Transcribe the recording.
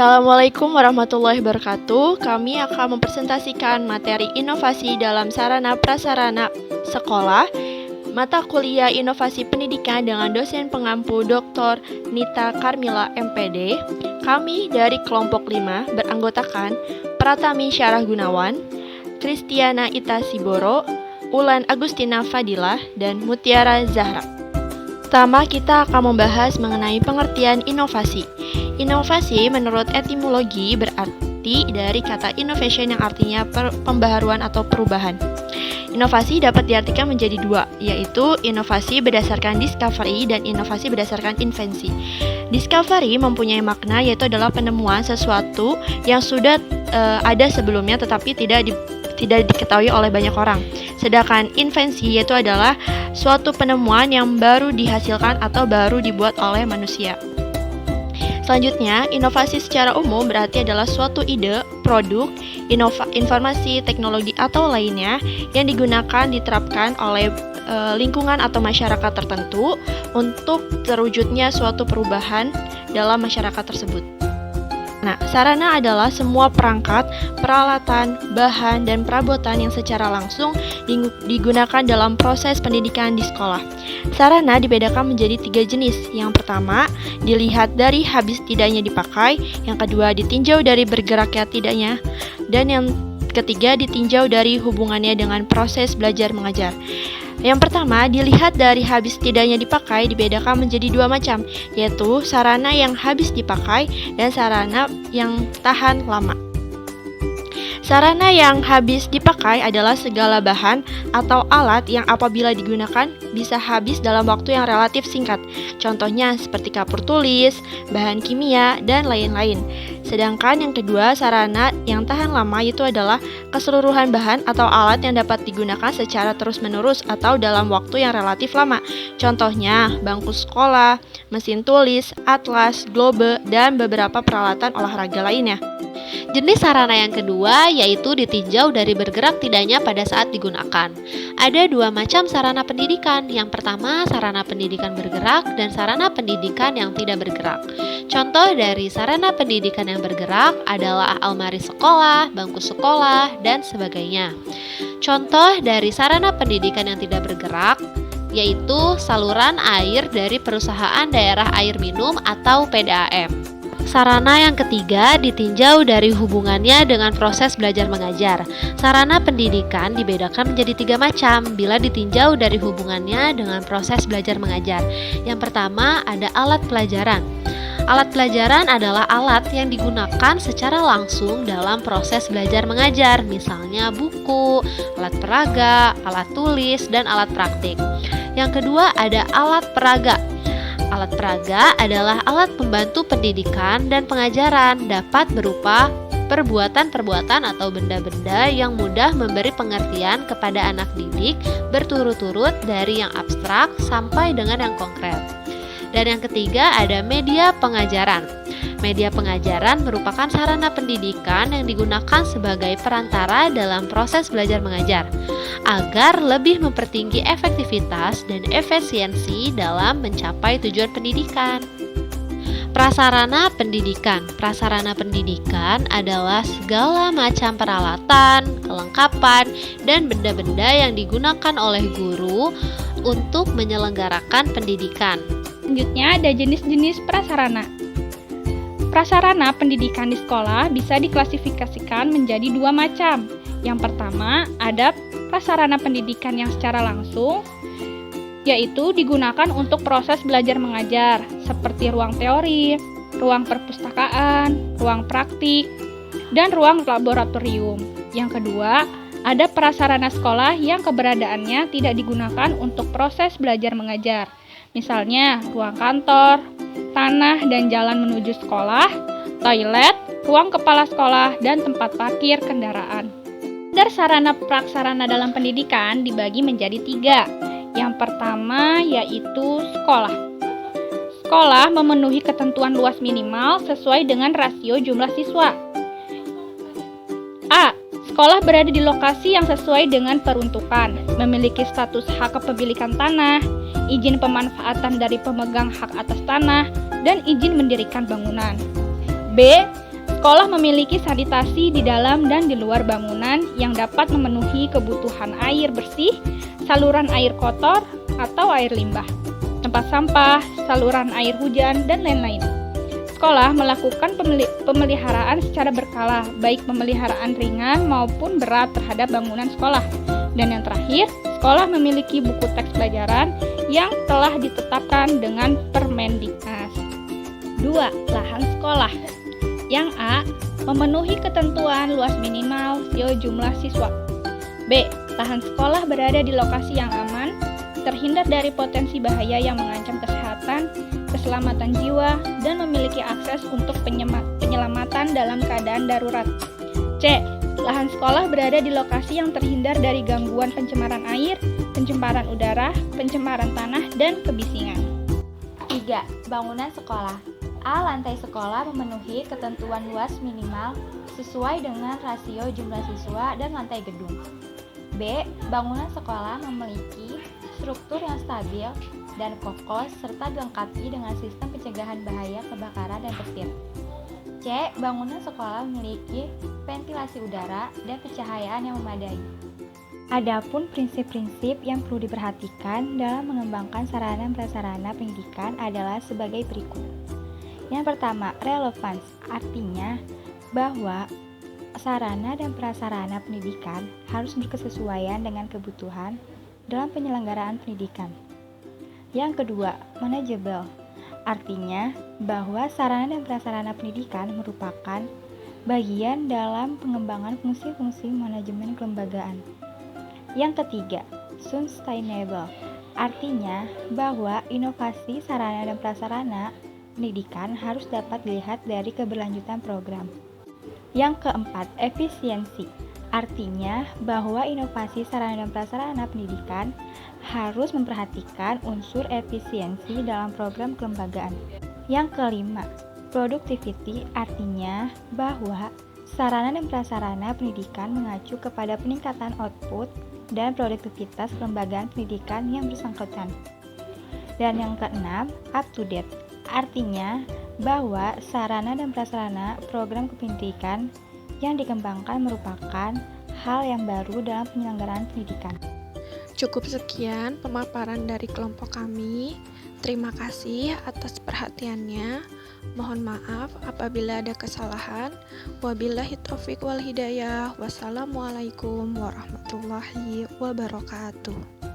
Assalamualaikum warahmatullahi wabarakatuh. Kami akan mempresentasikan materi inovasi dalam sarana prasarana sekolah, mata kuliah inovasi pendidikan dengan dosen pengampu Dr. Nita Karmila MPD. Kami dari kelompok 5 beranggotakan Pratami Syarah Gunawan, Kristiana Ita Siboro, Ulan Agustina Fadilah, dan Mutiara Zahra. Pertama, kita akan membahas mengenai pengertian inovasi. Inovasi menurut etimologi berarti dari kata innovation yang artinya pembaharuan atau perubahan. Inovasi dapat diartikan menjadi dua, yaitu inovasi berdasarkan discovery dan inovasi berdasarkan invensi. Discovery mempunyai makna yaitu adalah penemuan sesuatu yang sudah ada sebelumnya tetapi tidak diketahui oleh banyak orang. Sedangkan invensi yaitu adalah suatu penemuan yang baru dihasilkan atau baru dibuat oleh manusia. Selanjutnya, inovasi secara umum berarti adalah suatu ide, produk, informasi, teknologi atau lainnya yang digunakan diterapkan oleh lingkungan atau masyarakat tertentu untuk terwujudnya suatu perubahan dalam masyarakat tersebut. Nah, sarana adalah semua perangkat, peralatan, bahan, dan perabotan yang secara langsung digunakan dalam proses pendidikan di sekolah. Sarana dibedakan menjadi 3 jenis. Yang pertama, dilihat dari habis tidaknya dipakai. Yang kedua, ditinjau dari bergeraknya tidaknya. Dan yang ketiga, ditinjau dari hubungannya dengan proses belajar mengajar. Yang pertama, dilihat dari habis tidaknya dipakai dibedakan menjadi 2 macam, yaitu sarana yang habis dipakai dan sarana yang tahan lama. Sarana yang habis dipakai adalah segala bahan atau alat yang apabila digunakan bisa habis dalam waktu yang relatif singkat. Contohnya seperti kapur tulis, bahan kimia, dan lain-lain. Sedangkan yang kedua, sarana yang tahan lama itu adalah keseluruhan bahan atau alat yang dapat digunakan secara terus-menerus atau dalam waktu yang relatif lama. Contohnya bangku sekolah, mesin tulis, atlas, globe, dan beberapa peralatan olahraga lainnya. Jenis sarana yang kedua yaitu ditinjau dari bergerak tidaknya pada saat digunakan. Ada 2 macam sarana pendidikan. Yang pertama, sarana pendidikan bergerak dan sarana pendidikan yang tidak bergerak. Contoh dari sarana pendidikan yang bergerak adalah almari sekolah, bangku sekolah, dan sebagainya. Contoh dari sarana pendidikan yang tidak bergerak yaitu saluran air dari perusahaan daerah air minum atau PDAM. Sarana yang ketiga ditinjau dari hubungannya dengan proses belajar mengajar. Sarana pendidikan dibedakan menjadi 3 macam bila ditinjau dari hubungannya dengan proses belajar mengajar. Yang pertama ada alat pelajaran. Alat pelajaran adalah alat yang digunakan secara langsung dalam proses belajar mengajar, misalnya buku, alat peraga, alat tulis, dan alat praktik. Yang kedua ada alat peraga. Alat peraga adalah alat pembantu pendidikan dan pengajaran, dapat berupa perbuatan-perbuatan atau benda-benda yang mudah memberi pengertian kepada anak didik berturut-turut dari yang abstrak sampai dengan yang konkret. Dan yang ketiga ada media pengajaran. Media pengajaran merupakan sarana pendidikan yang digunakan sebagai perantara dalam proses belajar mengajar agar lebih mempertinggi efektivitas dan efisiensi dalam mencapai tujuan pendidikan. Prasarana pendidikan. Prasarana pendidikan adalah segala macam peralatan, kelengkapan, dan benda-benda yang digunakan oleh guru untuk menyelenggarakan pendidikan. Selanjutnya ada jenis-jenis prasarana. Prasarana pendidikan di sekolah bisa diklasifikasikan menjadi 2 macam. Yang pertama, ada prasarana pendidikan yang secara langsung, yaitu digunakan untuk proses belajar mengajar, seperti ruang teori, ruang perpustakaan, ruang praktik, dan ruang laboratorium. Yang kedua, ada prasarana sekolah yang keberadaannya tidak digunakan untuk proses belajar mengajar. Misalnya, ruang kantor, tanah dan jalan menuju sekolah, toilet, ruang kepala sekolah, dan tempat parkir kendaraan. Standar sarana praksarana dalam pendidikan dibagi menjadi 3. Yang pertama yaitu sekolah. Sekolah memenuhi ketentuan luas minimal sesuai dengan rasio jumlah siswa. A. Sekolah berada di lokasi yang sesuai dengan peruntukan, memiliki status hak kepemilikan tanah, izin pemanfaatan dari pemegang hak atas tanah, dan izin mendirikan bangunan. B. Sekolah memiliki sanitasi di dalam dan di luar bangunan yang dapat memenuhi kebutuhan air bersih, saluran air kotor atau air limbah, tempat sampah, saluran air hujan, dan lain-lain. Sekolah melakukan pemeliharaan secara berkala, baik pemeliharaan ringan maupun berat terhadap bangunan sekolah. Dan yang terakhir, sekolah memiliki buku teks pelajaran yang telah ditetapkan dengan Permendiknas. 2. Lahan sekolah. Yang A. Memenuhi ketentuan luas minimal jumlah siswa. B. Lahan sekolah berada di lokasi yang aman, terhindar dari potensi bahaya yang mengancam kesehatan, keselamatan jiwa, dan memiliki akses untuk penyelamatan dalam keadaan darurat. C. Lahan sekolah berada di lokasi yang terhindar dari gangguan pencemaran air, pencemaran udara, pencemaran tanah, dan kebisingan. 3. Bangunan sekolah. A. Lantai sekolah memenuhi ketentuan luas minimal sesuai dengan rasio jumlah siswa dan lantai gedung. B. Bangunan sekolah memiliki struktur yang stabil dan kokoh serta dilengkapi dengan sistem pencegahan bahaya kebakaran dan petir. C. Bangunan sekolah memiliki ventilasi udara dan pencahayaan yang memadai. Adapun prinsip-prinsip yang perlu diperhatikan dalam mengembangkan sarana prasarana pendidikan adalah sebagai berikut. Yang pertama, relevans, artinya bahwa sarana dan prasarana pendidikan harus berkesesuaian dengan kebutuhan dalam penyelenggaraan pendidikan. Yang kedua, manageable, artinya bahwa sarana dan prasarana pendidikan merupakan bagian dalam pengembangan fungsi-fungsi manajemen kelembagaan. Yang ketiga, sustainable, artinya bahwa inovasi sarana dan prasarana pendidikan harus dapat dilihat dari keberlanjutan program. Yang keempat, efisiensi, artinya bahwa inovasi sarana dan prasarana pendidikan harus memperhatikan unsur efisiensi dalam program kelembagaan. Yang kelima, productivity, artinya bahwa sarana dan prasarana pendidikan mengacu kepada peningkatan output dan produktivitas kelembagaan pendidikan yang bersangkutan. Dan yang keenam, up to date, artinya bahwa sarana dan prasarana program kependidikan yang dikembangkan merupakan hal yang baru dalam penyelenggaraan pendidikan. Cukup sekian pemaparan dari kelompok kami. Terima kasih atas perhatiannya. Mohon maaf apabila ada kesalahan. Wabillahi taufiq wal hidayah. Wassalamualaikum warahmatullahi wabarakatuh.